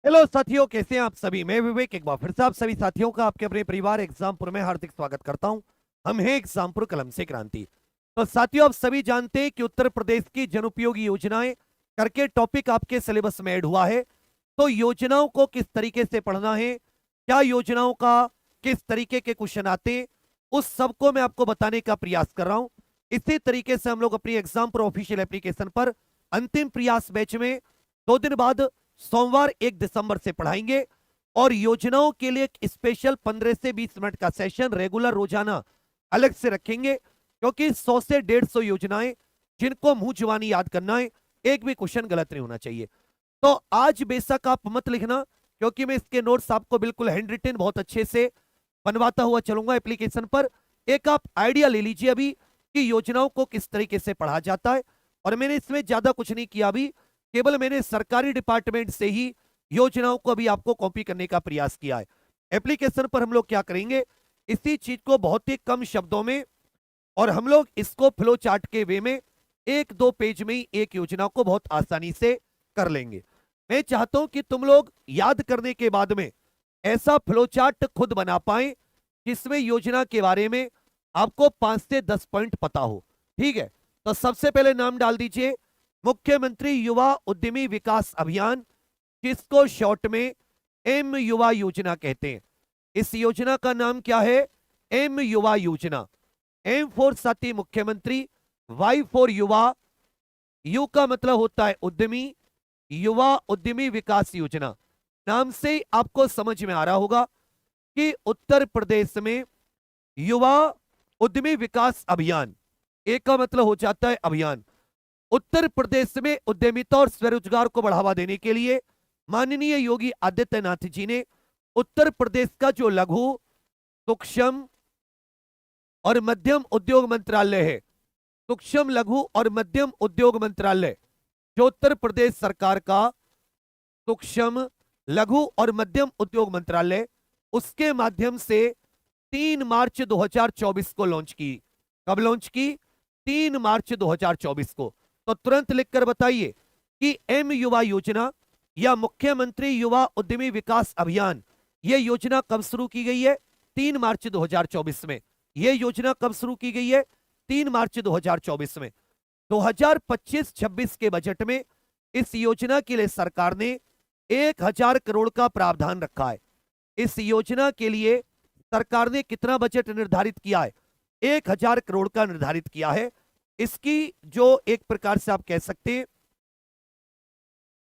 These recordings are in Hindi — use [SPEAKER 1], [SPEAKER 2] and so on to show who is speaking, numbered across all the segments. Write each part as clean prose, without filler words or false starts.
[SPEAKER 1] हेलो साथियों, कैसे हैं आप सभी। मैं विवेक एक बार फिर से आप सभी साथियों का आपके अपने परिवार एग्जामपुर में हार्दिक स्वागत करता हूं। हम हैं एग्जामपुर कलम से क्रांति। तो साथियों, आप सभी जानते हैं कि उत्तर प्रदेश की जनउपयोगी योजनाएं करके टॉपिक आपके सिलेबस में ऐड हुआ है। तो योजनाओं को किस तरीके से पढ़ना है, क्या योजनाओं का किस तरीके के क्वेश्चन आते हैं, उस सबको मैं आपको बताने का प्रयास कर रहा हूं। इसी तरीके से हम लोग अपनी एग्जामपुर ऑफिशियल एप्लीकेशन पर अंतिम प्रयास बैच में 2 दिन बाद सोमवार 1 दिसंबर से पढ़ाएंगे। और योजनाओं के लिए एक स्पेशल 15 से 20 मिनट का सेशन रेगुलर रोजाना अलग से रखेंगे, क्योंकि 100 से 150 योजनाएं जिनको मुंह जुबानी याद करना है, एक भी क्वेश्चन गलत नहीं होना चाहिए। तो आज बेशक आप मत लिखना, क्योंकि मैं इसके नोट्स आपको बिल्कुल हैंड रिटन बहुत अच्छे से बनवाता हुआ चलूंगा एप्लीकेशन पर। एक आप आइडिया ले लीजिए अभी कि योजनाओं को किस तरीके से पढ़ा जाता है। और मैंने इसमें ज्यादा कुछ नहीं किया अभी, केवल मैंने सरकारी डिपार्टमेंट से ही योजनाओं को अभी आपको कॉपी करने का प्रयास किया है। एप्लीकेशन पर हम लोग क्या करेंगे, इसी चीज को बहुत ही कम शब्दों में और हम लोग इसको फ्लो चार्ट के वे में 1-2 पेज में ही एक योजना को बहुत आसानी से कर लेंगे। मैं चाहता हूं कि तुम लोग याद करने के बाद में ऐसा फ्लो चार्ट खुद बना पाए जिसमें योजना के बारे में आपको 5 से 10 पॉइंट पता हो। ठीक है, तो सबसे पहले नाम डाल दीजिए मुख्यमंत्री युवा उद्यमी विकास अभियान, जिसको शॉर्ट में एम युवा योजना कहते हैं। इस योजना का नाम क्या है? एम युवा योजना। एम फॉर साथी मुख्यमंत्री, वाई फॉर युवा, यू का मतलब होता है उद्यमी, युवा उद्यमी विकास योजना। नाम से ही आपको समझ में आ रहा होगा कि उत्तर प्रदेश में युवा उद्यमी विकास अभियान, एक का मतलब हो जाता है अभियान। उत्तर प्रदेश में उद्यमिता और स्वरोजगार को बढ़ावा देने के लिए माननीय योगी आदित्यनाथ जी ने उत्तर प्रदेश का जो लघु, सूक्ष्म और मध्यम उद्योग मंत्रालय है, सूक्ष्म लघु और मध्यम उद्योग मंत्रालय, जो उत्तर प्रदेश सरकार का सूक्ष्म लघु और मध्यम उद्योग मंत्रालय, उसके माध्यम से 3 मार्च 2024 को लॉन्च की। कब लॉन्च की? 3 मार्च 2024 को। तो तुरंत लिखकर बताइए कि एम युवा योजना या मुख्यमंत्री युवा उद्यमी विकास अभियान, यह योजना कब शुरू की गई है? 3 मार्च 2024 में। यह योजना कब शुरू की गई है? 3 मार्च 2024 में। 2025-26 के बजट में इस योजना के लिए सरकार ने 1000 करोड़ का प्रावधान रखा है। इस योजना के लिए सरकार ने कितना बजट निर्धारित किया है? 1000 करोड़ का निर्धारित किया है। इसकी जो एक प्रकार से आप कह सकते हैं,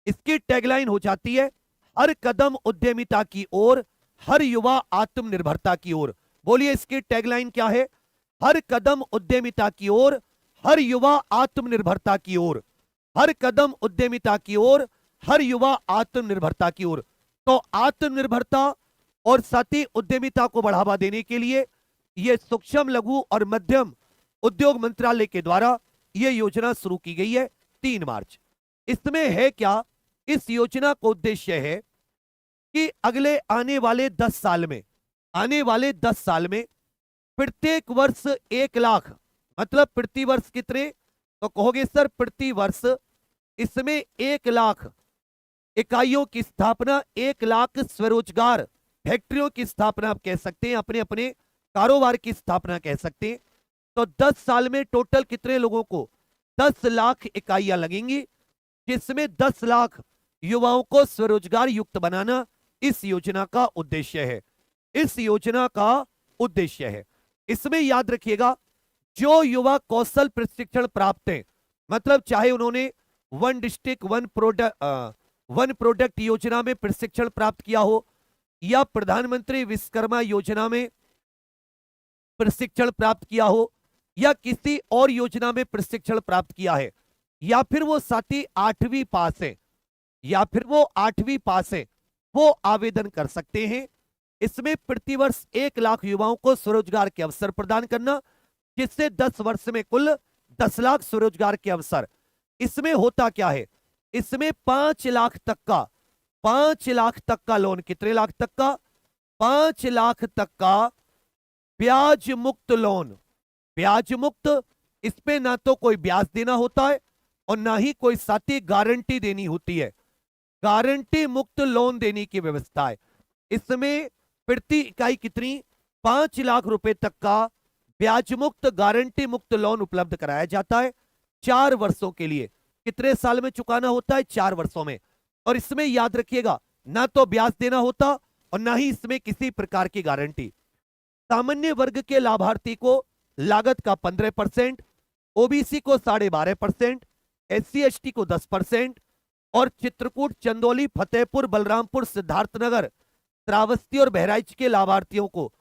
[SPEAKER 1] इसकी टैगलाइन हो जाती है, हर कदम उद्यमिता की ओर, हर युवा आत्मनिर्भरता की ओर। बोलिए, इसकी टैगलाइन क्या है? हर कदम उद्यमिता की ओर, हर युवा आत्मनिर्भरता की ओर। हर कदम उद्यमिता की ओर, हर युवा आत्मनिर्भरता की ओर। तो आत्मनिर्भरता और साथ ही उद्यमिता को बढ़ावा देने के लिए यह सूक्ष्म लघु और मध्यम उद्योग मंत्रालय के द्वारा यह योजना शुरू की गई है 3 मार्च। इसमें है क्या? इस योजना का उद्देश्य है कि अगले आने वाले 10 साल में, आने वाले 10 साल में प्रत्येक वर्ष 1 लाख, मतलब प्रति वर्ष कितने? तो कहोगे सर प्रति वर्ष इसमें 1 लाख इकाइयों की स्थापना, 1 लाख स्वरोजगार फैक्ट्रियों की स्थापना आप कह सकते हैं, अपने अपने कारोबार की स्थापना कह सकते हैं। तो 10 साल में टोटल कितने लोगों को? 10 लाख इकाइयां लगेंगी, जिसमें 10 लाख युवाओं को स्वरोजगार युक्त बनाना इस योजना का उद्देश्य है। इस योजना का उद्देश्य है। इसमें याद रखिएगा, जो युवा कौशल प्रशिक्षण प्राप्त है, मतलब चाहे उन्होंने वन डिस्ट्रिक्ट वन प्रोडक्ट योजना में प्रशिक्षण प्राप्त किया हो, या प्रधानमंत्री विश्वकर्मा योजना में प्रशिक्षण प्राप्त किया हो, या किसी और योजना में प्रशिक्षण प्राप्त किया है, या फिर वो साथी 8वीं पास है, या फिर वो 8वीं पास है, वो आवेदन कर सकते हैं। इसमें प्रतिवर्ष 1 लाख युवाओं को स्वरोजगार के अवसर प्रदान करना, जिससे 10 वर्ष में कुल 10 लाख स्वरोजगार के अवसर। इसमें होता क्या है? इसमें 5 लाख तक का, 5 लाख तक का लोन, कितने लाख तक का? 5 लाख तक का ब्याज मुक्त लोन। ब्याज मुक्त, इस पे ना तो कोई ब्याज देना होता है और ना ही कोई साथी गारंटी देनी होती है। गारंटी मुक्त लोन देने की व्यवस्था है। इसमें प्रति इकाई कितनी 5 लाख रुपए तक का ब्याज मुक्त गारंटी मुक्त लोन उपलब्ध कराया जाता है 4 वर्षों के लिए। कितने साल में चुकाना होता है 4 वर्षों में। और इसमें याद रखिएगा ना तो ब्याज देना होता और ना ही इसमें किसी प्रकार की गारंटी। सामान्य वर्ग के लाभार्थी को लागत का 15%, ओबीसी को 12.5%, SC ST को 10% और चित्रकूट, चंदौली, फतेहपुर, बलरामपुर, सिद्धार्थनगर, श्रावस्ती और बहराइच के लाभार्थियों को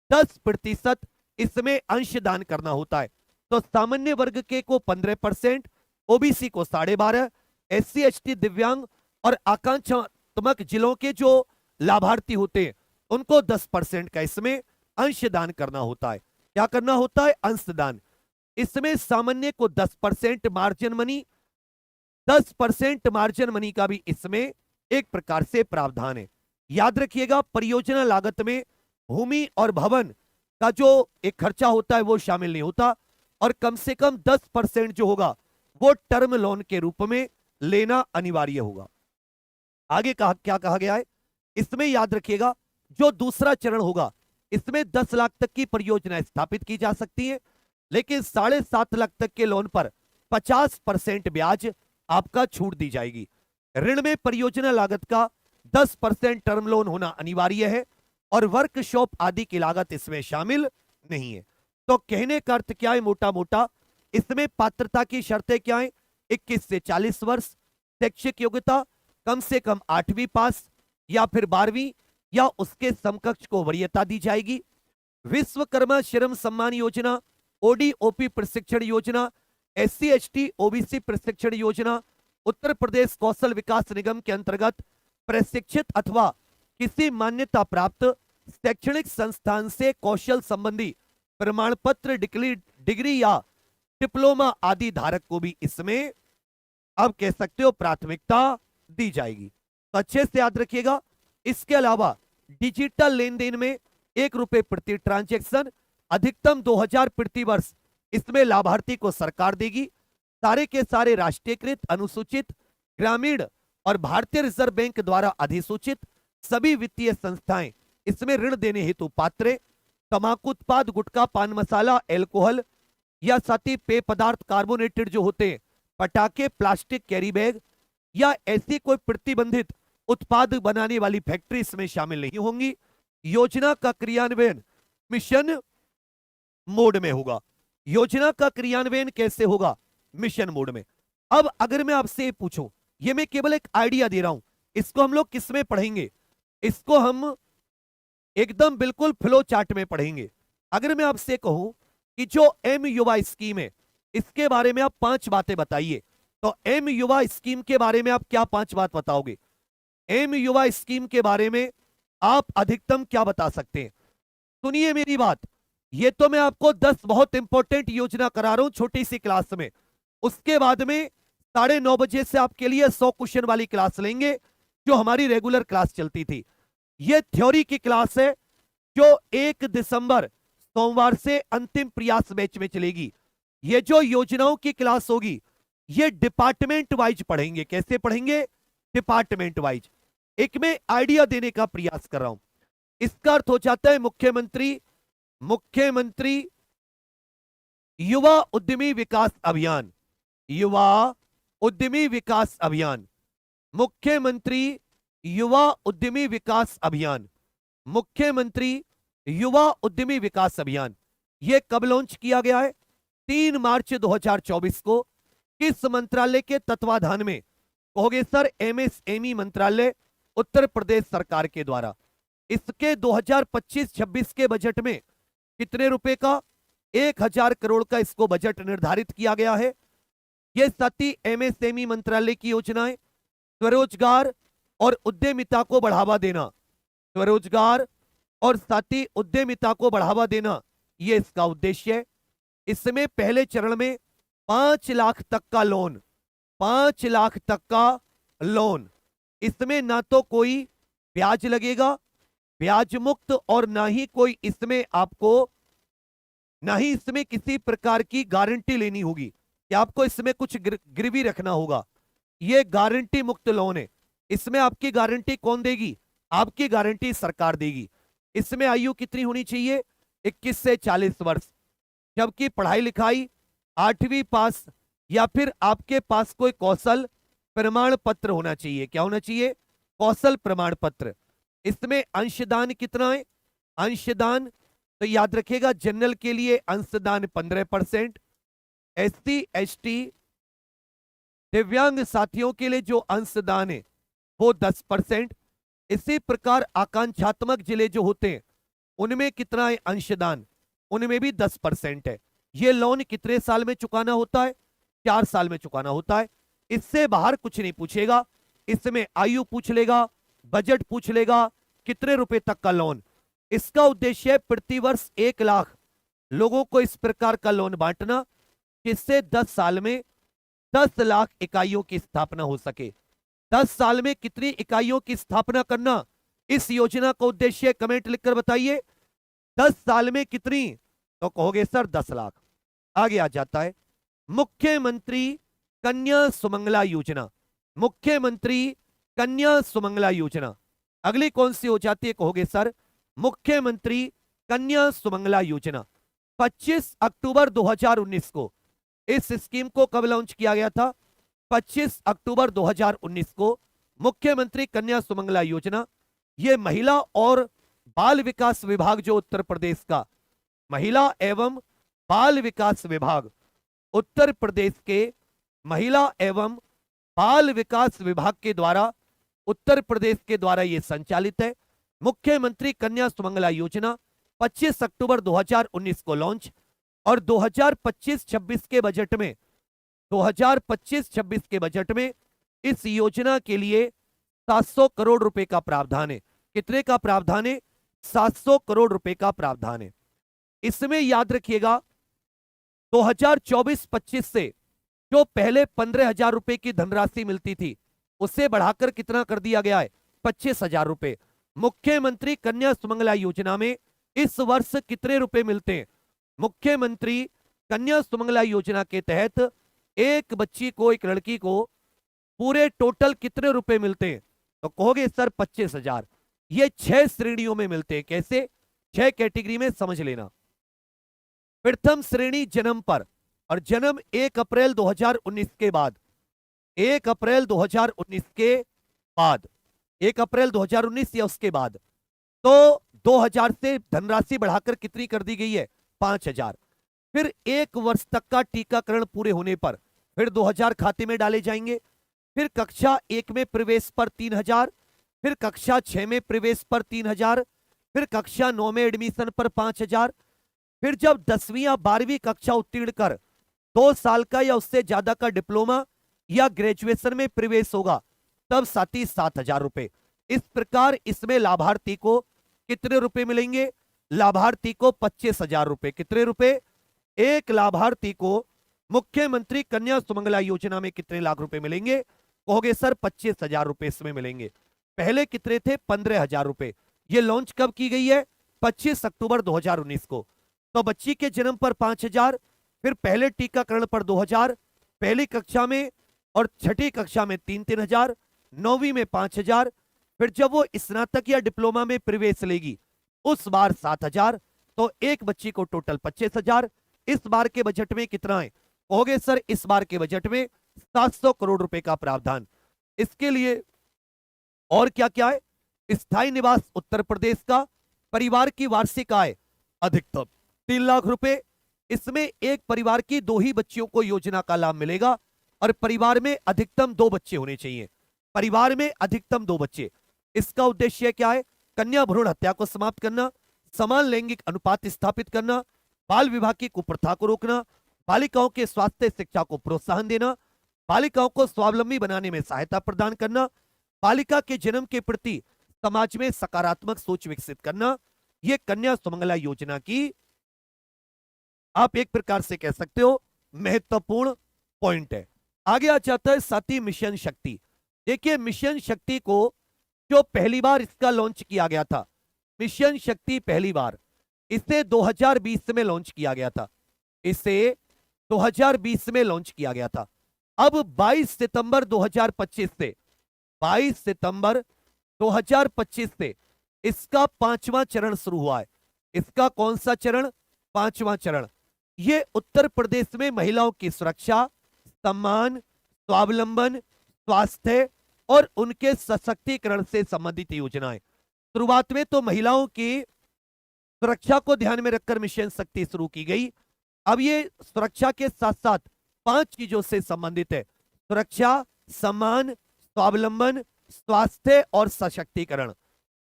[SPEAKER 1] 10% इसमें अंशदान करना होता है। तो सामान्य वर्ग के को 15%, ओबीसी को 12.5%, SC ST, दिव्यांग और आकांक्षात्मक जिलों के जो लाभार्थी होते हैं उनको 10% का इसमें अंशदान करना होता है। क्या करना होता है? अंशदान। इसमें सामान्य को 10% मार्जिन मनी, 10% मार्जिन मनी का भी इसमें एक प्रकार से प्रावधान है। याद रखिएगा परियोजना लागत में भूमि और भवन का जो एक खर्चा होता है वो शामिल नहीं होता और कम से कम 10% जो होगा वो टर्म लोन के रूप में लेना अनिवार्य होगा। आगे क्या कहा गया है? इसमें याद रखिएगा जो दूसरा चरण होगा इसमें 10 लाख तक की परियोजना स्थापित की जा सकती है, लेकिन 7.5 लाख तक के लोन पर 50% ब्याज आपका छूट दी जाएगी। ऋण में परियोजना लागत का 10% टर्म लोन होना अनिवार्य है और वर्कशॉप आदि की लागत इसमें शामिल नहीं है। तो कहने का अर्थ क्या है? मोटा मोटा इसमें पात्रता की शर्तें क्या है? 21 से 40 वर्ष, शैक्षिक योग्यता कम से कम 8वीं पास या फिर 12वीं या उसके समकक्ष को वरीयता दी जाएगी। विश्वकर्मा श्रम सम्मान योजना, ODOP प्रशिक्षण योजना, SC ST OBC प्रशिक्षण योजना, उत्तर प्रदेश कौशल विकास निगम के अंतर्गत प्रशिक्षित अथवा किसी मान्यता प्राप्त शैक्षणिक संस्थान से कौशल संबंधी प्रमाण पत्र, डिग्री या डिप्लोमा आदि धारक को भी इसमें अब कह सकते हो प्राथमिकता दी जाएगी। तो अच्छे से याद रखिएगा। इसके अलावा डिजिटल लेन देन में ₹1 प्रति ट्रांजैक्शन, अधिकतम 2000 प्रति वर्ष इसमें लाभार्थी को सरकार देगी। सारे के सारे राष्ट्रीयकृत, अनुसूचित, ग्रामीण और भारतीय रिजर्व बैंक द्वारा अधिसूचित सभी वित्तीय संस्थाएं इसमें ऋण देने हेतु पात्र हैं। तंबाकू उत्पाद, गुटखा, पान मसाला, एल्कोहल या साथी पेय पदार्थ, कार्बोनेटेड जो होते हैं, पटाखे, प्लास्टिक कैरी बैग या ऐसी कोई प्रतिबंधित उत्पाद बनाने वाली फैक्ट्री इसमें शामिल नहीं होंगी। योजना का क्रियान्वयन मिशन मोड में होगा। योजना का क्रियान्वयन कैसे होगा? मिशन मोड में। अब अगर मैं आपसे पूछूं, ये मैं केवल एक आइडिया दे रहा हूं, इसको हम लोग किस में पढ़ेंगे? इसको हम एकदम बिल्कुल फ्लो चार्ट में पढ़ेंगे। अगर मैं आपसे कहूं कि जो एम युवा स्कीम है इसके बारे में आप 5 बातें बताइए, तो एम युवा स्कीम के बारे में आप क्या 5 बात बताओगे? एम युवा स्कीम के बारे में आप अधिकतम क्या बता सकते हैं? सुनिए मेरी बात, ये तो मैं आपको 10 बहुत इंपॉर्टेंट योजना करा रहा हूं छोटी सी क्लास में। उसके बाद में 9:30 बजे से आपके लिए 100 क्वेश्चन वाली क्लास लेंगे जो हमारी रेगुलर क्लास चलती थी। ये थ्योरी की क्लास है जो 1 दिसंबर सोमवार से अंतिम प्रयास बैच में चलेगी। ये जो योजनाओं की क्लास होगी ये डिपार्टमेंट वाइज पढ़ेंगे। कैसे पढ़ेंगे? Department wise. एक में आइडिया देने का प्रयास कर रहा हूं। इसका अर्थ हो जाता है मुख्यमंत्री युवा उद्यमी विकास अभियान, युवा उद्यमी विकास अभियान, मुख्यमंत्री युवा उद्यमी विकास अभियान, मुख्यमंत्री युवा उद्यमी विकास अभियान। यह कब लॉन्च किया गया है? 3 मार्च 2024 को। किस मंत्रालय के तत्वाधान में? कहोगे सर MSME मंत्रालय, उत्तर प्रदेश सरकार के द्वारा। इसके 2025-26 के बजट में कितने रुपए का? 1000 करोड़ का इसको बजट निर्धारित किया गया है। यह सती MSME मंत्रालय की योजना है। स्वरोजगार और उद्यमिता को बढ़ावा देना, स्वरोजगार और साथी उद्यमिता को बढ़ावा देना, यह इसका उद्देश्य है। इसमें पहले चरण में 5 लाख तक का लोन, 5 लाख तक का लोन। इसमें ना तो कोई ब्याज लगेगा, ब्याज मुक्त, और ना ही कोई इसमें आपको, ना ही इसमें किसी प्रकार की गारंटी लेनी होगी कि आपको इसमें कुछ गिरवी रखना होगा। यह गारंटी मुक्त लोन है। इसमें आपकी गारंटी कौन देगी? आपकी गारंटी सरकार देगी। इसमें आयु कितनी होनी चाहिए? 21 से 40 वर्ष। जबकि पढ़ाई लिखाई 8वीं पास या फिर आपके पास कोई कौशल प्रमाण पत्र होना चाहिए। क्या होना चाहिए? कौशल प्रमाण पत्र। इसमें अंशदान कितना है? अंशदान तो याद रखिएगा, जनरल के लिए अंशदान 15%, SC ST दिव्यांग साथियों के लिए जो अंशदान है वो 10%। इसी प्रकार आकांक्षात्मक जिले जो होते हैं उनमें कितना है अंशदान? उनमें भी 10% है। ये लोन कितने साल में चुकाना होता है? 4 साल में चुकाना होता है। इससे बाहर कुछ नहीं पूछेगा। इसमें आयु पूछ लेगा, बजट पूछ लेगा, कितने रुपए तक का लोन। इसका उद्देश्य है प्रतिवर्ष 1 लाख लोगों को इस प्रकार का लोन बांटना, जिससे 10 साल में 10 लाख इकाइयों की स्थापना हो सके। 10 साल में कितनी इकाइयों की स्थापना करना इस योजना का उद्देश्य? कमेंट लिखकर बताइए। 10 साल में कितनी? तो कहोगे सर 10 लाख। आगे आ जाता है मुख्यमंत्री कन्या सुमंगला योजना। मुख्यमंत्री कन्या सुमंगला योजना अगली कौन सी हो जाती है? कहोगे सर मुख्यमंत्री कन्या सुमंगला योजना। 25 अक्टूबर 2019 को इस स्कीम को कब लॉन्च किया गया था? 25 अक्टूबर 2019 को मुख्यमंत्री कन्या सुमंगला योजना। ये महिला और बाल विकास विभाग जो उत्तर प्रदेश का महिला एवं बाल विकास विभाग, उत्तर प्रदेश के महिला एवं बाल विकास विभाग के द्वारा, उत्तर प्रदेश के द्वारा यह संचालित है। मुख्यमंत्री कन्या सुमंगला योजना 25 अक्टूबर 2019 को लॉन्च, और 2025-26 के बजट में 2025-26 के बजट में इस योजना के लिए 700 करोड़ रुपए का प्रावधान है। कितने का प्रावधान है? 700 करोड़ रुपए का प्रावधान है। इसमें याद रखिएगा 2024-25 से जो पहले 15,000 रुपए की धनराशि मिलती थी उससे बढ़ाकर कितना कर दिया गया है? 25,000 रुपए। मुख्यमंत्री कन्या सुमंगला योजना में इस वर्ष कितने रुपए मिलते हैं? मुख्यमंत्री कन्या सुमंगला योजना के तहत एक बच्ची को, एक लड़की को पूरे टोटल कितने रुपए मिलते हैं? तो कहोगे सर 25,000। ये 6 श्रेणियों में मिलते हैं। कैसे? 6 कैटेगरी में समझ लेना। प्रथम श्रेणी जन्म पर, और जन्म 1 अप्रैल 2019 के बाद, 1 अप्रैल 2019 के बाद, 1 अप्रैल 2019 या उसके बाद, तो 2,000 से धनराशि बढ़ाकर कितनी कर दी गई है? 5,000। फिर 1 वर्ष तक का टीकाकरण पूरे होने पर फिर 2,000 खाते में डाले जाएंगे। फिर कक्षा 1 में प्रवेश पर 3,000, फिर कक्षा 6 में प्रवेश पर 3,000, फिर कक्षा 9 में एडमिशन पर 5,000। फिर जब 10वीं या 12वीं कक्षा उत्तीर्ण कर 2 साल का या उससे ज्यादा का डिप्लोमा या ग्रेजुएशन में प्रवेश होगा तब साथ ही 7,000 रुपए। इस प्रकार इसमें लाभार्थी को कितने रुपए मिलेंगे? लाभार्थी को 25,000 रुपए। कितने रुपए? एक लाभार्थी को मुख्यमंत्री कन्या सुमंगला योजना में कितने लाख रुपए मिलेंगे? कहोगे सर 25,000 रुपए इसमें मिलेंगे। पहले कितने थे? 15,000 रुपए। ये लॉन्च कब की गई है? 25 अक्टूबर 2019 को। तो बच्ची के जन्म पर 5,000, फिर पहले टीकाकरण पर 2,000, पहली कक्षा में और छठी कक्षा में 3,000, 9वीं में 5,000, फिर जब वो स्नातक या डिप्लोमा में प्रवेश लेगी उस बार 7,000। तो एक बच्ची को टोटल 25,000। इस बार के बजट में कितना है? कहोगे सर इस बार के बजट में 700 करोड़ रुपए का प्रावधान। इसके लिए और क्या क्या है? स्थायी निवास उत्तर प्रदेश का, परिवार की वार्षिक आय अधिकतम 3 लाख रुपए। इसमें एक परिवार की 2 ही बच्चियों को योजना का लाभ मिलेगा, और परिवार में अधिकतम 2 बच्चे होने चाहिए। परिवार में अधिकतम 2 बच्चे। इसका उद्देश्य क्या है? कन्या भ्रूण हत्या को समाप्त करना, समान लैंगिक अनुपात स्थापित करना, बाल विवाह की कुप्रथा को रोकना, बालिकाओं के स्वास्थ्य शिक्षा को प्रोत्साहन देना, बालिकाओं को स्वावलंबी बनाने में सहायता प्रदान करना, बालिका के जन्म के प्रति समाज में सकारात्मक सोच विकसित करना। यह कन्या सुमंगला योजना की आप एक प्रकार से कह सकते हो महत्वपूर्ण पॉइंट है। आगे आ जाता है साथी मिशन शक्ति। देखिए मिशन शक्ति को जो पहली बार इसका लॉन्च किया गया था, मिशन शक्ति पहली बार इसे 2020 में लॉन्च किया गया था। इसे 2020 में लॉन्च किया गया था। अब 22 सितंबर 2025 से 22 सितंबर 2025 से इसका 5वां चरण शुरू हुआ है। इसका कौन सा चरण? 5वां चरण। ये उत्तर प्रदेश में महिलाओं की सुरक्षा, सम्मान, स्वावलंबन, स्वास्थ्य और उनके सशक्तिकरण से संबंधित योजनाएं। शुरुआत में तो महिलाओं की सुरक्षा को ध्यान में रखकर मिशन शक्ति शुरू की गई। अब ये सुरक्षा के साथ साथ 5 चीजों से संबंधित है: सुरक्षा, सम्मान, स्वावलंबन, स्वास्थ्य और सशक्तिकरण।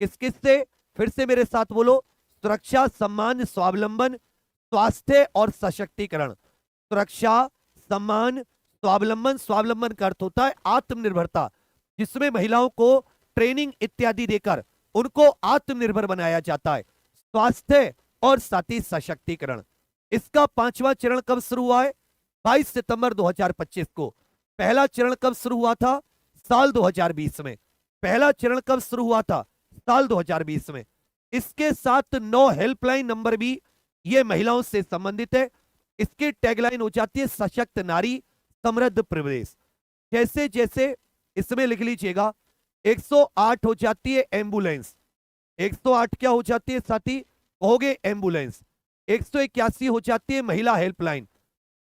[SPEAKER 1] किस किस से? फिर से मेरे साथ बोलो: सुरक्षा, सम्मान, स्वावलंबन, स्वास्थ्य और सशक्तिकरण। सुरक्षा, सम्मान, स्वावलंबन। स्वावलंबन का अर्थ होता है आत्मनिर्भरता, जिसमें महिलाओं को ट्रेनिंग इत्यादि देकर उनको आत्मनिर्भर बनाया जाता है। स्वास्थ्य और साथ ही सशक्तिकरण। इसका 5वां चरण कब शुरू हुआ है? 22 सितंबर 2025 को। पहला चरण कब शुरू हुआ था? साल 2020 में। पहला चरण कब शुरू हुआ था? साल 2020 में। इसके साथ 9 हेल्पलाइन नंबर भी ये महिलाओं से संबंधित है। इसकी टैगलाइन हो जाती है सशक्त नारी समृद्ध प्रदेश। जैसे जैसे इसमें लिख लीजिएगा, 108 हो जाती है एम्बुलेंस। 108 क्या हो जाती है साथी? कहोगे एम्बुलेंस। 181 हो जाती है महिला हेल्पलाइन।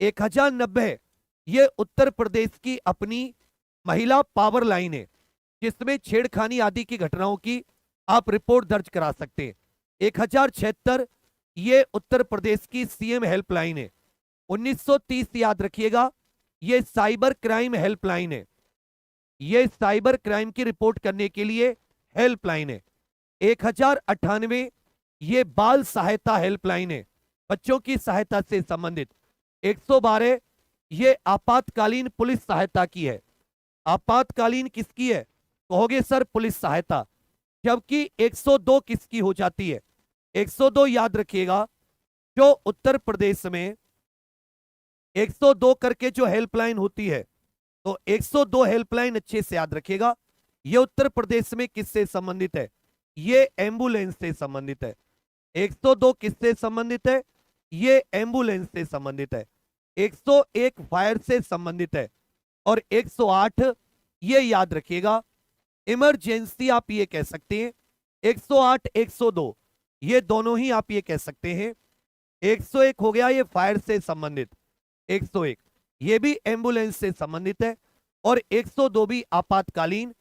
[SPEAKER 1] 1090 ये उत्तर प्रदेश की अपनी महिला पावर लाइन है, जिसमें छेड़खानी आदि की घटनाओं की आप रिपोर्ट दर्ज करा सकते हैं। 1076 ये उत्तर प्रदेश की सीएम हेल्पलाइन है। 1930 याद रखिएगा, ये साइबर क्राइम हेल्पलाइन है। ये साइबर क्राइम की रिपोर्ट करने के लिए हेल्पलाइन है। 1098 ये बाल सहायता हेल्पलाइन है, बच्चों की सहायता से संबंधित। 112 ये आपातकालीन पुलिस सहायता की है। आपातकालीन किसकी है? कहोगे सर पुलिस सहायता। जबकि 102 किसकी हो जाती है? 102 याद रखिएगा, जो उत्तर प्रदेश में 102 करके जो हेल्पलाइन होती है, तो 102 हेल्पलाइन अच्छे से याद रखिएगा। ये उत्तर प्रदेश में किससे संबंधित है? ये एम्बुलेंस से संबंधित है। 102 किससे संबंधित है? ये एम्बुलेंस से संबंधित है। 101 फायर से संबंधित है। और 108 ये याद रखिएगा, इमरजेंसी आप ये कह सकते हैं। 108 102 ये दोनों ही आप ये कह सकते हैं। 101 हो गया ये फायर से संबंधित, 101 ये भी एम्बुलेंस से संबंधित है, और 102 भी आपातकालीन,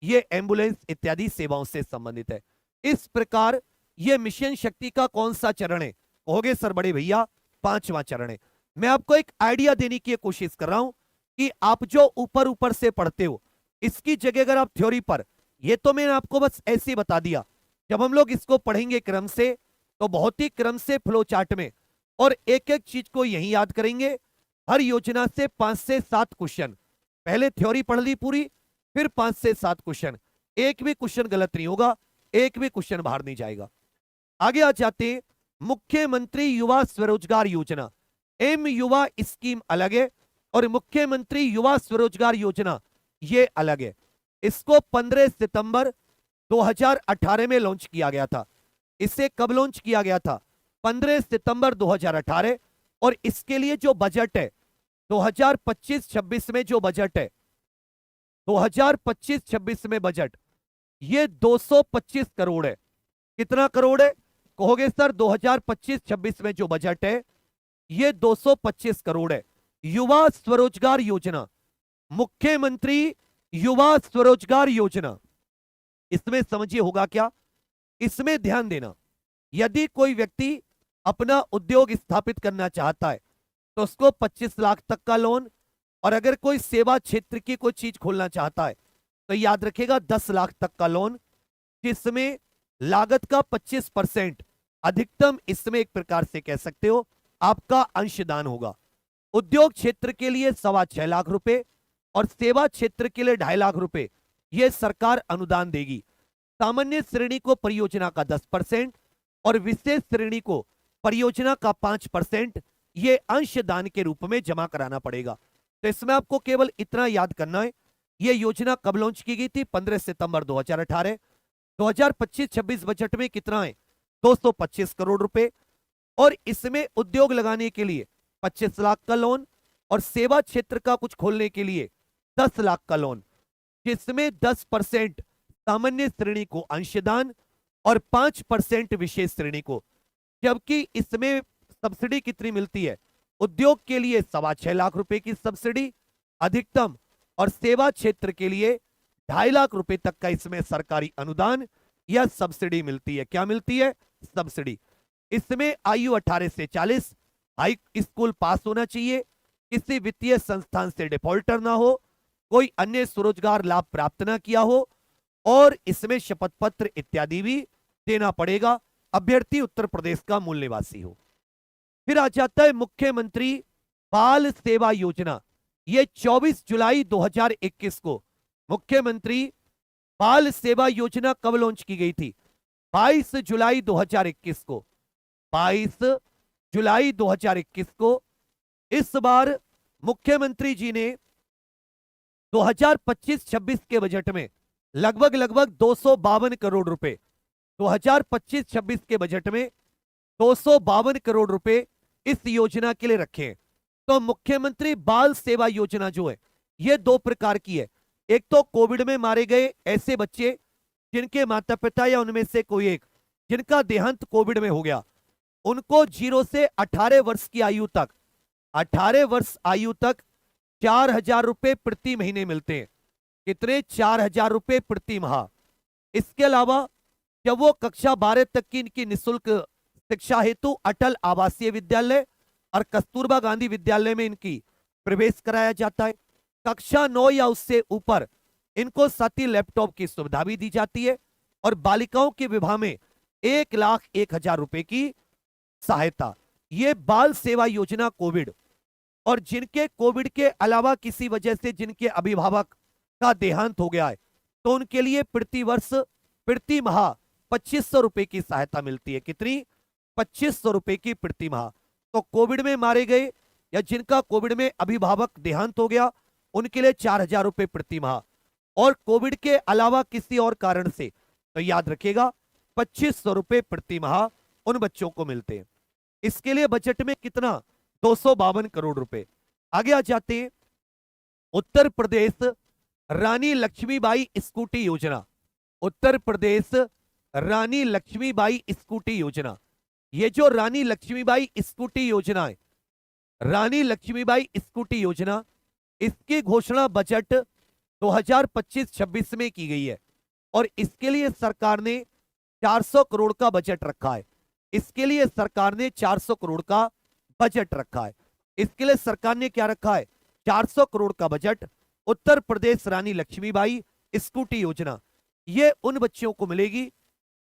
[SPEAKER 1] ये एम्बुलेंस इत्यादि सेवाओं से संबंधित है। इस प्रकार ये मिशन शक्ति का कौन सा चरण है? कहोगे सर बड़े भैया 5वां चरण है। मैं आपको एक आइडिया देने की कोशिश कर रहा हूं कि आप जो ऊपर ऊपर से पढ़ते हो, इसकी जगह अगर आप थ्योरी पर, ये तो मैंने आपको बस ऐसे ही बता दिया, जब हम लोग इसको पढ़ेंगे क्रम से, तो बहुत ही क्रम से फ्लो चार्ट में, और एक एक चीज को यही याद करेंगे। हर योजना से 5 से 7 क्वेश्चन, पहले थ्योरी पढ़ ली पूरी, फिर 5 से 7 क्वेश्चन। एक भी क्वेश्चन गलत नहीं होगा, एक भी क्वेश्चन बाहर नहीं जाएगा। आगे आ जाते हैं, मुख्यमंत्री युवा स्वरोजगार योजना। एम युवा स्कीम अलग है और मुख्यमंत्री युवा स्वरोजगार योजना ये अलग है। इसको 15 सितंबर 2018 में लॉन्च किया गया था। इसे कब लॉन्च किया गया था? 15 सितंबर 2018। और इसके लिए जो बजट है 2025-26 में, जो बजट है 2025-26 में बजट, ये 225 करोड़ है। कितना करोड़ है? कहोगे सर 2025-26 में जो बजट है ये 225 करोड़ है। युवा स्वरोजगार योजना, मुख्यमंत्री युवा स्वरोजगार योजना, इसमें समझिए होगा क्या? इसमें ध्यान देना, यदि कोई व्यक्ति अपना उद्योग स्थापित करना चाहता है तो उसको 25 लाख तक का लोन, और अगर कोई सेवा क्षेत्र की कोई चीज खोलना चाहता है तो याद रखेगा 10 लाख तक का लोन, जिसमें लागत का 25% अधिकतम, इसमें एक प्रकार से कह सकते हो आपका अंशदान होगा। उद्योग क्षेत्र के लिए 6.25 लाख रुपए और सेवा क्षेत्र के लिए 2.5 लाख रुपए यह सरकार अनुदान देगी। सामान्य श्रेणी को परियोजना का 10% और विशेष श्रेणी को परियोजना का 5% ये अंशदान के रूप में जमा कराना पड़ेगा। तो इसमें आपको केवल इतना याद करना है, ये योजना कब लॉन्च की गई थी? 15 सितंबर 2018। 2025-26 बजट में कितना है? 225 करोड़ रुपए, और इसमें उद्योग लगाने के लिए 25 लाख का लोन और सेवा क्षेत्र का कुछ खोलने के लिए 10 लाख का लोन। जिसमें 10% सामान्य श्रेणी को अंशदान और 5% विशेष श्रेणी को। जबकि इसमें सब्सिडी कितनी मिलती है? उद्योग के लिए 6.25 लाख रुपए की सब्सिडी अधिकतम, और सेवा क्षेत्र के लिए 2.5 लाख रुपए तक का इसमें सरकारी अनुदान या सब्सिडी मिलती है। क्या मिलती है? सब्सिडी। इसमें आयु 18 से 40, हाई स्कूल पास होना चाहिए, किसी वित्तीय संस्थान से डिफॉल्टर ना हो, कोई अन्य स्वरोजगार लाभ प्राप्त ना किया हो, और इसमें शपथ पत्र इत्यादि भी देना पड़ेगा। अभ्यर्थी उत्तर प्रदेश का मूल निवासी हो। फिर आ जाता है मुख्यमंत्री बाल सेवा योजना। ये 24 जुलाई 2021 को मुख्यमंत्री बाल सेवा योजना कब लॉन्च की गई थी? 22 जुलाई 2021 को। 22 जुलाई 2021 को इस बार मुख्यमंत्री जी ने 2025-26 के बजट में लगभग 252 करोड़ रुपए, 2025-26 के बजट में 252 करोड़ रुपए इस योजना के लिए रखे हैं। तो मुख्यमंत्री बाल सेवा योजना जो है ये 2 प्रकार की है। एक तो कोविड में मारे गए ऐसे बच्चे जिनके माता पिता या उनमें से कोई एक जिनका देहांत कोविड में हो गया, उनको 0 से 18 वर्ष की आयु तक, 18 वर्ष आयु तक 4,000 रुपए प्रति महीने मिलते हैं। कितने? 4,000 रुपए प्रति माह। इसके अलावा जब वो कक्षा 12 तक की इनकी निःशुल्क शिक्षा हेतु अटल आवासीय विद्यालय और कस्तूरबा गांधी विद्यालय में इनकी प्रवेश कराया जाता है। कक्षा 9 या उससे ऊपर इनको साथी लैपटॉप की सुविधा भी दी जाती है, और बालिकाओं के विवाह में 1,01,000 रुपए की सहायता। ये बाल सेवा योजना कोविड, और जिनके कोविड के अलावा किसी वजह से जिनके अभिभावक का देहांत हो गया है तो उनके लिए प्रति वर्ष प्रति माह 2,500 रुपए की सहायता मिलती है। कितनी? 2,500 रुपए की प्रति माह। तो कोविड में मारे गए या जिनका कोविड में अभिभावक देहांत हो गया उनके लिए 4,000 रुपए प्रति माह, और कोविड के अलावा किसी और कारण से तो याद रखिएगा 2,500 रुपए प्रति माह उन बच्चों को मिलते हैं। इसके लिए बजट में कितना? 252 करोड़ रुपए। आगे आ जाते हैं उत्तर प्रदेश रानी लक्ष्मीबाई स्कूटी योजना। उत्तर प्रदेश रानी लक्ष्मीबाई स्कूटी योजना। ये जो रानी लक्ष्मीबाई स्कूटी योजना है, रानी लक्ष्मीबाई स्कूटी योजना, इसकी घोषणा बजट 2025-26 में की गई है, और इसके लिए सरकार ने 400 करोड़ का बजट रखा है। इसके लिए सरकार ने 400 करोड़ का बजट रखा है। इसके लिए सरकार ने क्या रखा है? 400 करोड़ का बजट। उत्तर प्रदेश रानी लक्ष्मीबाई स्कूटी योजना ये उन बच्चियों को मिलेगी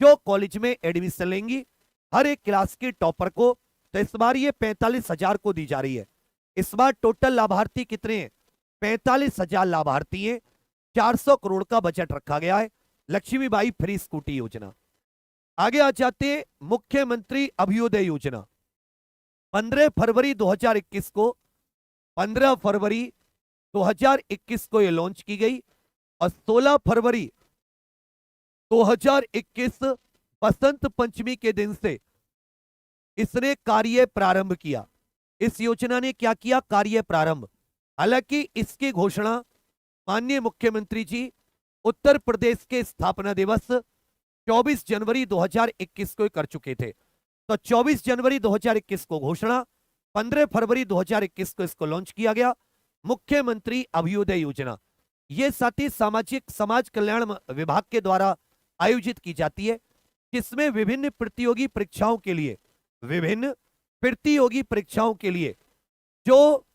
[SPEAKER 1] जो कॉलेज में एडमिशन लेंगी, हर एक क्लास के टॉपर को। तो इस बार ये 45,000 को दी जा रही है। इस बार टोटल लाभार्थी कितने हैं? 45,000 लाभार्थी हैं। 400 करोड़ का बजट रखा गया है। लक्ष्मीबाई फ्री स्कूटी योजना। आगे आ जाते हैं मुख्यमंत्री अभ्युदय योजना। 15 फरवरी 2021 को 15 फरवरी 2021 को ये लॉन्च की गई, और 16 फरवरी 2021 बसंत पंचमी के दिन से इसने कार्य प्रारंभ किया। इस योजना ने क्या किया? कार्य प्रारंभ। हालांकि इसकी घोषणा माननीय मुख्यमंत्री जी उत्तर प्रदेश के स्थापना दिवस 24 जनवरी 2021 को कर चुके थे। तो 24 जनवरी 2021 को घोषणा, 15 फरवरी 2021 को इसको लॉन्च किया गया, मुख्यमंत्री अभ्युदय योजना। ये साथी सामाजिक समाज कल्याण विभाग के द्वारा आयोजित की जाती है, जिसमें विभिन्न प्रतियोगी परीक्षाओं के लिए जो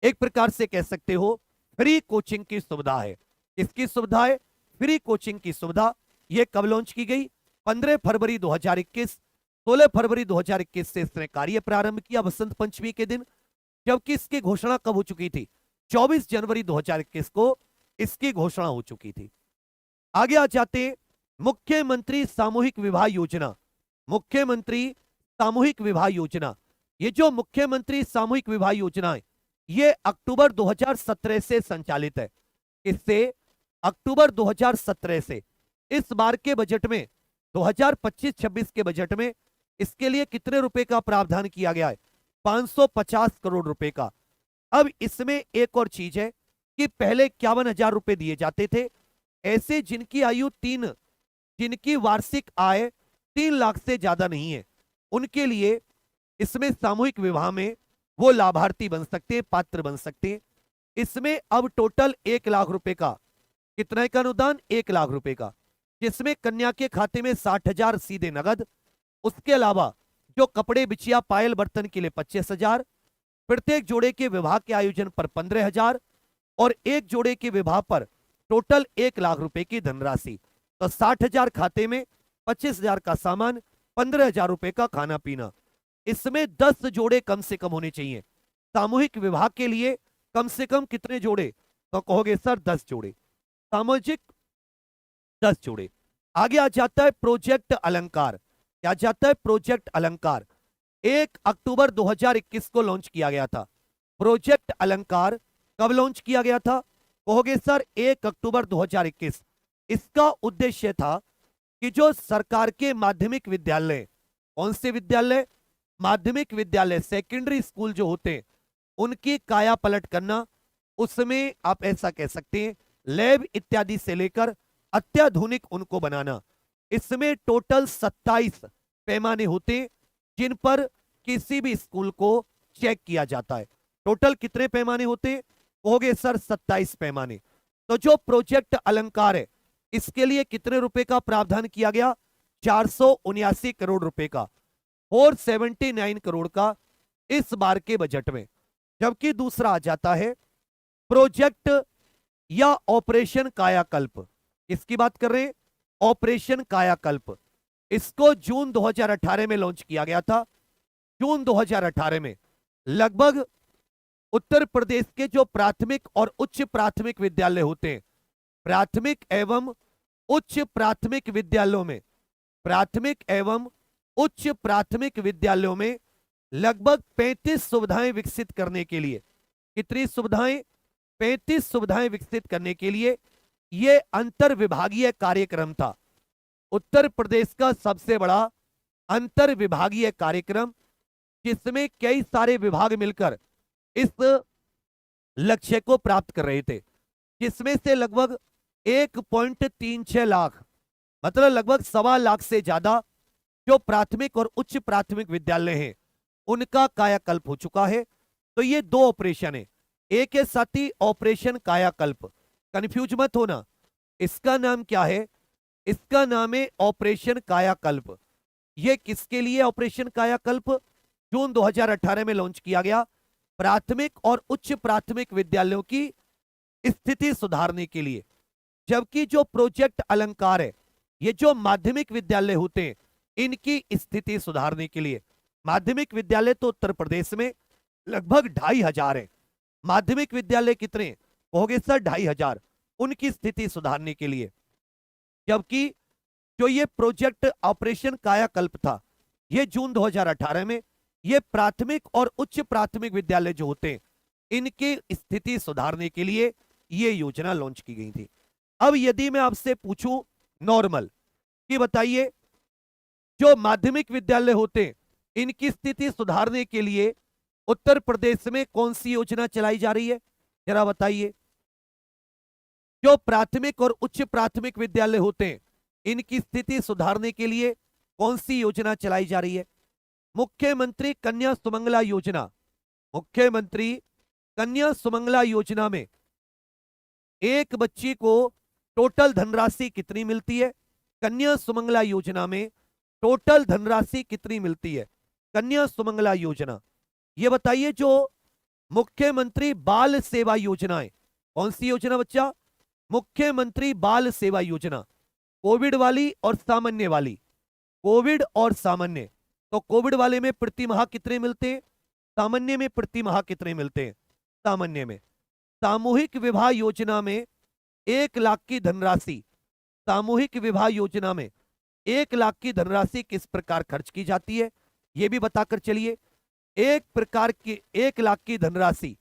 [SPEAKER 1] एक प्रकार से कह सकते हो फ्री कोचिंग की सुविधा है। इसकी सुविधा है फ्री कोचिंग की सुविधा। यह कब लॉन्च की गई? 15 फरवरी 2021। 16 फरवरी 2021 से इसने कार्य प्रारंभ किया बसंत पंचमी के दिन, जबकि इसकी घोषणा कब हो चुकी थी? 24 जनवरी 2021 को इसकी घोषणा हो चुकी थी। आगे आ जाते मुख्यमंत्री सामूहिक विवाह योजना। मुख्यमंत्री सामूहिक विवाह योजना, ये जो मुख्यमंत्री सामूहिक विवाह योजना है ये अक्टूबर 2017 से संचालित है। इससे अक्टूबर 2017 से इस बार के बजट में 2025-26 के बजट में इसके लिए कितने रुपए का प्रावधान किया गया है? 550 करोड़ रुपए का। अब इसमें एक और चीज है, कि पहले 51,000 रुपए दिए जाते थे। ऐसे जिनकी आयु जिनकी वार्षिक आय 3 लाख से ज्यादा नहीं है, उनके लिए इसमें सामूहिक विवाह में वो लाभार्थी बन सकते हैं, पात्र बन सकते हैं। इसमें अब टोटल 1 लाख रुपए का, कितना का अनुदान? 1 लाख रुपए का, जिसमें कन्या के खाते में 60,000 सीधे नगद, उसके अलावा जो कपड़े, बिछिया, पायल, बर्तन के लिए 25,000, प्रत्येक जोड़े के विवाह के आयोजन पर 15,000 और एक जोड़े के विवाह पर टोटल 1 लाख रुपए की धनराशि। तो 60,000 खाते में, 25,000 का सामान, 15,000 रुपए का खाना पीना। इसमें 10 जोड़े कम से कम होने चाहिए। सामूहिक विवाह के लिए कम से कम कितने जोड़े? तो कहोगे सर 10 जोड़े, सामाजिक 10 जोड़े। आगे आ जाता है प्रोजेक्ट अलंकार। क्या जाता है? प्रोजेक्ट अलंकार 1 अक्टूबर 2021 को लॉन्च किया गया था। प्रोजेक्ट अलंकार कब लॉन्च किया गया था? कहोगे सर 1 अक्टूबर 2021। इसका उद्देश्य था कि जो सरकार के माध्यमिक विद्यालय, कौन से विद्यालय? माध्यमिक विद्यालय, सेकेंडरी स्कूल जो होते हैं, उनकी काया पलट करना। उसमें आप ऐसा कह सकते हैं लैब इत्यादि से लेकर अत्याधुनिक उनको बनाना। इसमें टोटल 27 पैमाने होते हैं जिन पर किसी भी स्कूल को चेक किया जाता है। टोटल कितने पैमाने होते हैं? कहोगे सर 27 पैमाने। तो जो प्रोजेक्ट अलंकार है, इसके लिए कितने रुपए का प्रावधान किया गया? 479 करोड़ रुपए का, 479 करोड़ का इस बार के बजट में। जबकि दूसरा आ जाता है प्रोजेक्ट या ऑपरेशन कायाकल्प। इसकी बात कर रहे हैं, ऑपरेशन कायाकल्प। इसको जून 2018 में लॉन्च किया गया था। जून 2018 में लगभग उत्तर प्रदेश के जो प्राथमिक और उच्च प्राथमिक विद्यालय होते हैं, प्राथमिक एवं उच्च प्राथमिक विद्यालयों में, प्राथमिक एवं उच्च प्राथमिक विद्यालयों में लगभग 35 सुविधाएं विकसित करने के लिए, कितनी सुविधाएं? 35 सुविधाएं विकसित करने के लिए यह अंतर विभागीय कार्यक्रम था। उत्तर प्रदेश का सबसे बड़ा अंतर विभागीय कार्यक्रम, जिसमें कई सारे विभाग मिलकर इस लक्ष्य को प्राप्त कर रहे थे, जिसमें से लगभग 1.36 लाख, मतलब लगभग 1.25 लाख से ज्यादा जो प्राथमिक और उच्च प्राथमिक विद्यालय हैं, उनका कायाकल्प हो चुका है। तो ये 2 ऑपरेशन है। एक है साथी ऑपरेशन कायाकल्प, कंफ्यूज मत होना, इसका नाम क्या है? इसका नाम है ऑपरेशन कायाकल्प। ये किसके लिए ऑपरेशन कायाकल्प? जून 2018 में लॉन्च किया गया, प्राथमिक और उच्च प्राथमिक विद्यालयों की स्थिति सुधारने के लिए। जबकि जो प्रोजेक्ट अलंकार है, ये जो माध्यमिक विद्यालय होते हैं, इनकी स्थिति सुधारने के लिए। माध्यमिक विद्यालय तो उत्तर प्रदेश में लगभग 2,500 है। माध्यमिक विद्यालय कितने? कहोगे सर 2,500, उनकी स्थिति सुधारने के लिए। जबकि जो ये प्रोजेक्ट ऑपरेशन कायाकल्प था, ये जून 2018 में ये प्राथमिक और उच्च प्राथमिक विद्यालय जो होते हैं, इनकी स्थिति सुधारने के लिए ये योजना लॉन्च की गई थी। अब यदि मैं आपसे पूछूं नॉर्मल कि बताइए, जो माध्यमिक विद्यालय होते हैं, इनकी स्थिति सुधारने के लिए उत्तर प्रदेश में कौन सी योजना चलाई जा रही है? जरा बताइए। जो प्राथमिक और उच्च प्राथमिक विद्यालय होते हैं, इनकी स्थिति सुधारने के लिए कौन सी योजना चलाई जा रही है? मुख्यमंत्री कन्या सुमंगला योजना। मुख्यमंत्री कन्या सुमंगला योजना में एक बच्ची को टोटल धनराशि कितनी मिलती है? कन्या सुमंगला योजना में टोटल धनराशि कितनी मिलती है? कन्या सुमंगला योजना, ये बताइए। जो मुख्यमंत्री बाल सेवा योजना है, कौन सी योजना बच्चा? मुख्यमंत्री बाल सेवा योजना, कोविड वाली और सामान्य वाली, कोविड और सामान्य। तो कोविड वाले में प्रति माह कितने मिलते हैं? सामान्य में प्रति माह कितने मिलते हैं? सामान्य में। सामूहिक विवाह योजना में 1 लाख की धनराशि, सामूहिक विवाह योजना में 1 लाख की धनराशि किस प्रकार खर्च की जाती है, यह भी बताकर चलिए। एक प्रकार की 1 लाख की धनराशि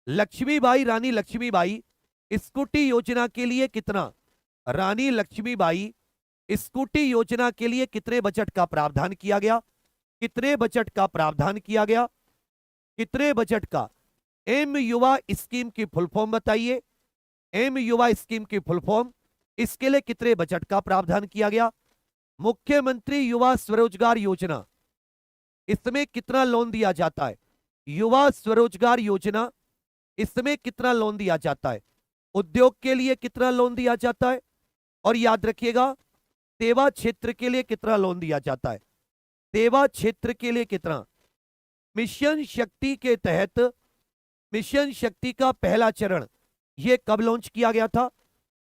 [SPEAKER 1] लक्ष्मीबाई, रानी लक्ष्मीबाई स्कूटी योजना के लिए कितना? रानी लक्ष्मीबाई स्कूटी योजना के लिए कितने बजट का प्रावधान किया गया? कितने बजट का प्रावधान किया गया? कितने बजट का? एम युवा स्कीम की फुल फॉर्म बताइए। एम युवा स्कीम की फुल फॉर्म, इसके लिए कितने बजट का प्रावधान किया गया? मुख्यमंत्री युवा स्वरोजगार योजना, इसमें कितना लोन दिया जाता है? युवा स्वरोजगार योजना, इसमें कितना लोन दिया जाता है? उद्योग के लिए कितना लोन दिया जाता है? और याद रखिएगा, सेवा क्षेत्र के लिए कितना लोन दिया जाता है? सेवा क्षेत्र के लिए कितना? मिशन शक्ति के तहत, मिशन शक्ति का पहला चरण यह कब लॉन्च किया गया था?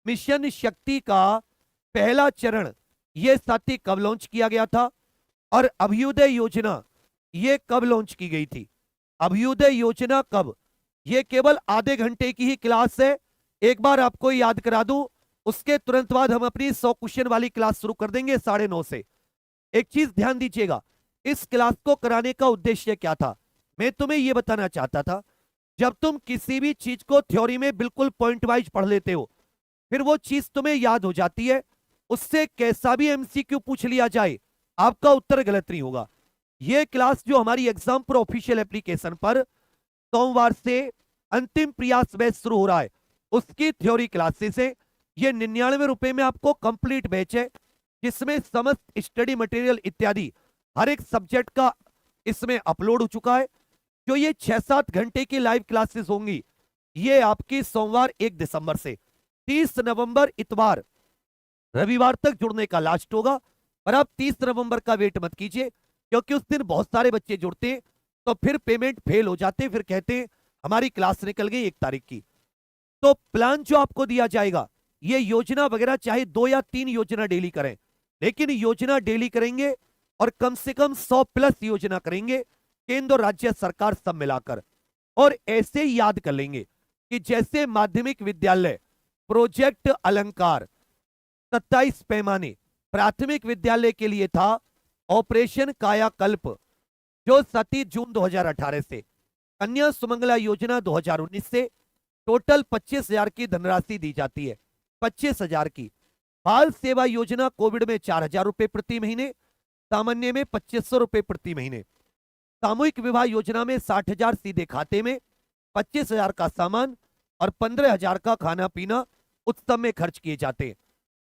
[SPEAKER 1] मिशन शक्ति का पहला चरण यह साथी कब लॉन्च किया गया था? और अभ्युदय योजना यह कब लॉन्च की गई थी? अभ्युदय योजना कब? यह केवल आधे घंटे की ही क्लास है, एक बार आपको याद करा दूं, उसके तुरंत बाद हम अपनी 100 क्वेश्चन वाली क्लास शुरू कर देंगे 9:30 से। एक चीज ध्यान दीजिएगा, इस क्लास को कराने का उद्देश्य क्या था? मैं तुम्हें यह बताना चाहता था, जब तुम किसी भी चीज को थ्योरी में बिल्कुल पॉइंट वाइज पढ़ लेते हो, फिर वो चीज तुम्हें याद हो जाती है, उससे कैसा भी एमसीक्यू पूछ लिया जाए आपका उत्तर गलत नहीं होगा। यह क्लास जो हमारी एग्जाम प्रो ऑफिशियल एप्लीकेशन पर सोमवार से अंतिम प्रयास बैच शुरू हो रहा है, उसकी थ्योरी क्लासेस है। ये 99 रुपए में आपको कंप्लीट बैच है, जिसमें समस्त स्टडी मटेरियल इत्यादि हर एक सब्जेक्ट का इसमें अपलोड हो चुका है। जो ये 6-7 घंटे की लाइव क्लासेस होंगी, ये आपकी सोमवार 1 दिसंबर से 30 नवंबर इतवार रविवार तक जुड़ने का लास्ट होगा। पर आप 30 नवंबर का वेट मत कीजिए, क्योंकि उस दिन बहुत सारे बच्चे जुड़ते हैं, तो फिर पेमेंट फेल हो जाते, फिर कहते हैं हमारी क्लास निकल गई 1 तारीख की। तो प्लान जो आपको दिया जाएगा, ये योजना वगैरह चाहे 2 या 3 योजना डेली करें, लेकिन योजना डेली करेंगे और कम से कम 100+ योजना करेंगे, केंद्र और राज्य सरकार सब मिलाकर। और ऐसे ही याद कर लेंगे कि जैसे माध्यमिक विद्यालय प्रोजेक्ट अलंकार 27 पैमाने प्राथमिक विद्यालय के लिए था, ऑपरेशन कायाकल्प जो 27 जून 2018 से, कन्या सुमंगला योजना 2019 से टोटल 25,000 की धनराशि दी जाती है, 25,000 की। बाल सेवा योजना कोविड में 4,000 रुपए प्रति महीने, सामान्य में 2,500 रुपए प्रति महीने। सामूहिक विवाह योजना में 60,000 सीधे खाते में, 25,000 का सामान और 15,000 का खाना पीना उत्सव में खर्च किए जाते हैं।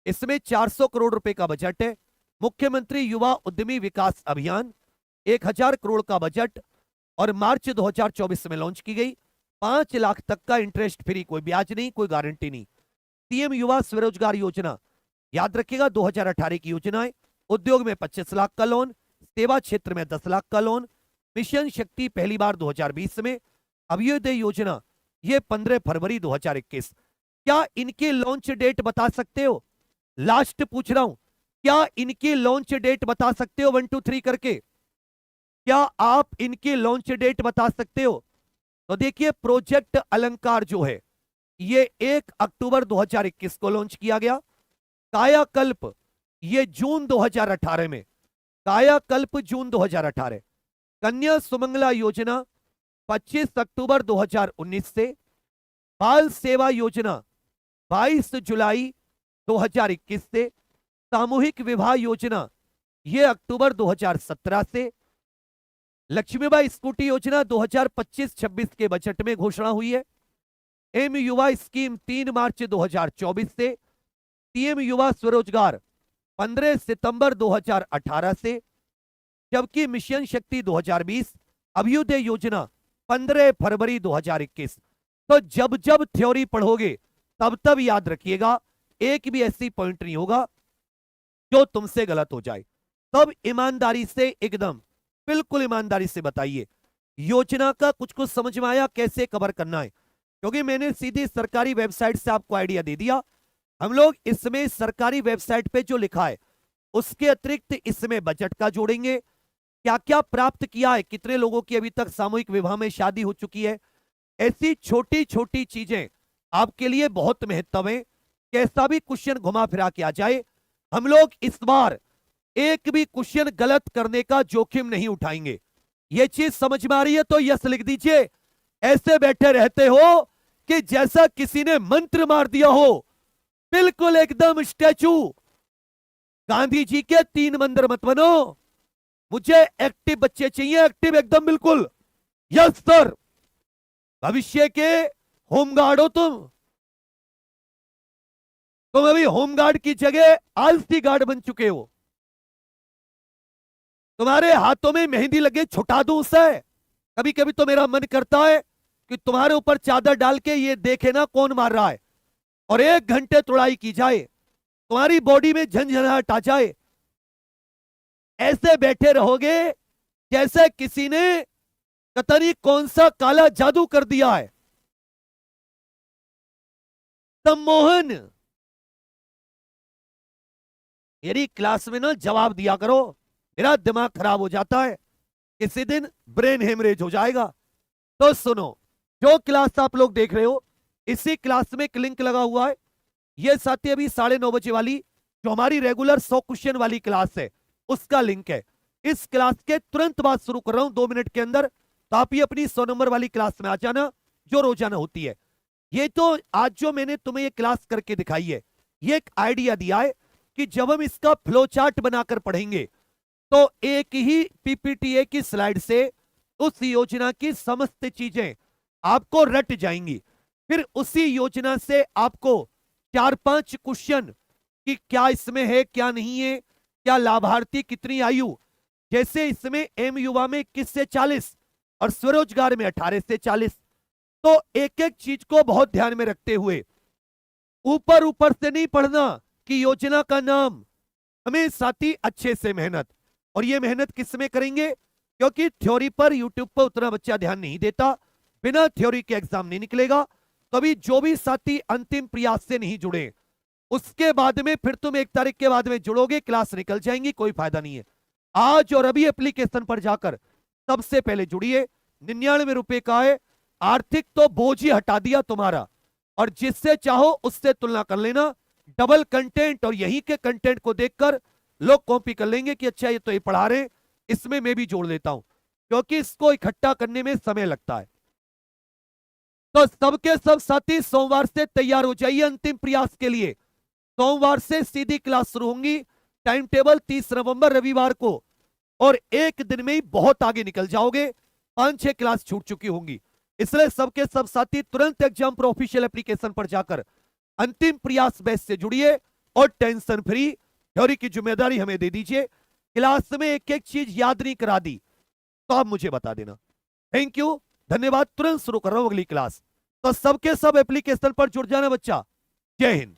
[SPEAKER 1] इसमें 400 करोड़ रुपए का बजट है। मुख्यमंत्री युवा उद्यमी विकास अभियान 1,000 करोड़ का बजट और मार्च 2024 में लॉन्च की गई। 5 लाख तक का इंटरेस्ट फ्री, कोई ब्याज नहीं, कोई गारंटी नहीं। सीएम युवा स्वरोजगार योजना, याद रखिएगा 2018 की योजना है। उद्योग में 25 लाख का लोन, सेवा क्षेत्र में 10 लाख का लोन। मिशन शक्ति पहली बार 2020 में। अभ्युदय योजना ये 15 फरवरी 2021। क्या इनकी लॉन्च डेट बता सकते हो? लास्ट पूछ रहा हूं, क्या इनकी लॉन्च डेट बता सकते हो? 1 2 3 करके क्या आप इनकी लॉन्च डेट बता सकते हो? तो देखिए, प्रोजेक्ट अलंकार जो है ये 1 अक्टूबर 2021 को लॉन्च किया गया। कायाकल्प ये जून 2018 में, कायाकल्प जून 2018। कन्या सुमंगला योजना 25 अक्टूबर 2019 से। बाल सेवा योजना 22 जुलाई 2021 से। सामूहिक विवाह योजना ये अक्टूबर 2017 से। लक्ष्मीबाई स्कूटी योजना 2025-26 के बजट में घोषणा हुई है। एम युवा स्कीम 3 मार्च 2024 से। सीएम युवा स्वरोजगार 15 सितंबर 2018 से, जबकि मिशन शक्ति 2020, अभ्युदय योजना 15 फरवरी 2021। तो जब जब थ्योरी पढ़ोगे तब तब याद रखिएगा, एक भी ऐसी पॉइंट नहीं होगा जो तुमसे गलत हो जाए। तब ईमानदारी से, एकदम बिल्कुल ईमानदारी से बताइए, योजना का कुछ कुछ समझ में आया, कैसे कवर करना है? क्योंकि मैंने सीधी सरकारी वेबसाइट से आपको आइडिया दे दिया। हम लोग इसमें सरकारी वेबसाइट पे जो लिखा है उसके अतिरिक्त इसमें बजट का जोड़ेंगे, क्या क्या प्राप्त किया है, कितने लोगों की अभी तक सामूहिक विवाह में शादी हो चुकी है। ऐसी छोटी छोटी चीजें आपके लिए बहुत महत्व है। कैसा भी क्वेश्चन घुमा फिरा के आ जाए, हम लोग इस बार एक भी क्वेश्चन गलत करने का जोखिम नहीं उठाएंगे। यह चीज समझ में आ रही है तो यस लिख दीजिए। ऐसे बैठे रहते हो कि जैसा किसी ने मंत्र मार दिया हो, बिल्कुल एकदम स्टैचू। गांधी जी के 3 मंदिर मत बनो, मुझे एक्टिव बच्चे चाहिए, एक्टिव एकदम बिल्कुल। Yes sir. भविष्य के होमगार्ड हो तुम अभी होमगार्ड की जगह आलसी गार्ड बन चुके हो। तुम्हारे हाथों में मेहंदी लगे, छुटा दूं उसे। कभी कभी तो मेरा मन करता है कि तुम्हारे ऊपर चादर डाल के ये देखे ना कौन मार रहा है, और 1 घंटे तुड़ाई की जाए, तुम्हारी बॉडी में झंझनाहट आ जाए। ऐसे बैठे रहोगे जैसे किसी ने पता नहीं कौन सा काला जादू कर दिया है। सम्मोहन, मेरी क्लास में ना जवाब दिया करो, मेरा दिमाग खराब हो जाता है, किसी दिन ब्रेन हेमरेज हो जाएगा। तो सुनो, जो क्लास आप लोग देख रहे हो, इसी क्लास में एक लिंक लगा हुआ है। ये साथी अभी 9:30 बजे वाली जो हमारी रेगुलर 100 क्वेश्चन वाली क्लास है, उसका लिंक है। इस क्लास के तुरंत बाद शुरू कर रहा हूं 2 मिनट के अंदर, तो आप ये अपनी 100 नंबर वाली क्लास में आ जाना, जो रोजाना होती है। ये तो आज जो मैंने तुम्हें ये क्लास करके दिखाई है, ये एक आइडिया दिया है कि जब हम इसका फ्लो चार्ट बनाकर पढ़ेंगे तो एक ही पीपीटी की स्लाइड से उस योजना की समस्त चीजें आपको रट जाएंगी। फिर उसी योजना से आपको 4-5 क्वेश्चन कि क्या इसमें है क्या नहीं है, क्या लाभार्थी कितनी आयु, जैसे इसमें एम युवा में 21 से 40 और स्वरोजगार में 18 से 40, तो एक एक चीज को बहुत ध्यान में रखते हुए ऊपर ऊपर से नहीं पढ़ना कि योजना का नाम, हमें साथी अच्छे से मेहनत। और ये मेहनत किस में करेंगे, क्योंकि थ्योरी पर यूट्यूब पर उतना बच्चा ध्यान नहीं देता, बिना थ्योरी के एग्जाम नहीं निकलेगा। तो अभी जो भी साथी अंतिम प्रयास से नहीं जुड़े, उसके बाद में फिर तुम 1 तारीख के बाद में जुड़ोगे, क्लास निकल जाएंगी, कोई फायदा नहीं है। आज और अभी एप्लीकेशन पर जाकर सबसे पहले जुड़िए। 99 रुपए का है, आर्थिक तो बोझ ही हटा दिया तुम्हारा, और जिससे चाहो उससे तुलना कर लेना। डबल कंटेंट, और यहीं के कंटेंट को देखकर लोग कॉपी कर लेंगे कि अच्छा ये तो ये पढ़ा रहे, इसमें मैं भी जोड़ लेता हूं, क्योंकि इसको इकट्ठा करने में समय लगता है। तो सबके सब साथी सोमवार से तैयार हो जाइए अंतिम प्रयास के लिए। सोमवार से सीधी क्लास शुरू होंगी, टाइम टेबल 30 नवंबर रविवार को, और एक दिन में ही बहुत आगे निकल जाओगे। 5-6 क्लास छूट चुकी होंगी, इसलिए सबके सब साथी तुरंत एग्जाम प्रो ऑफिशियल एप्लीकेशन पर जाकर अंतिम प्रयास बैच से जुड़िए, और टेंशन फ्री थ्योरी की जिम्मेदारी हमें दे दीजिए। क्लास में एक एक चीज याद नहीं करा दी तो आप मुझे बता देना। थैंक यू, धन्यवाद। तुरंत शुरू कर रहा हूं अगली क्लास, तो सबके सब एप्लीकेशन पर जुड़ जाना बच्चा। जय हिंद।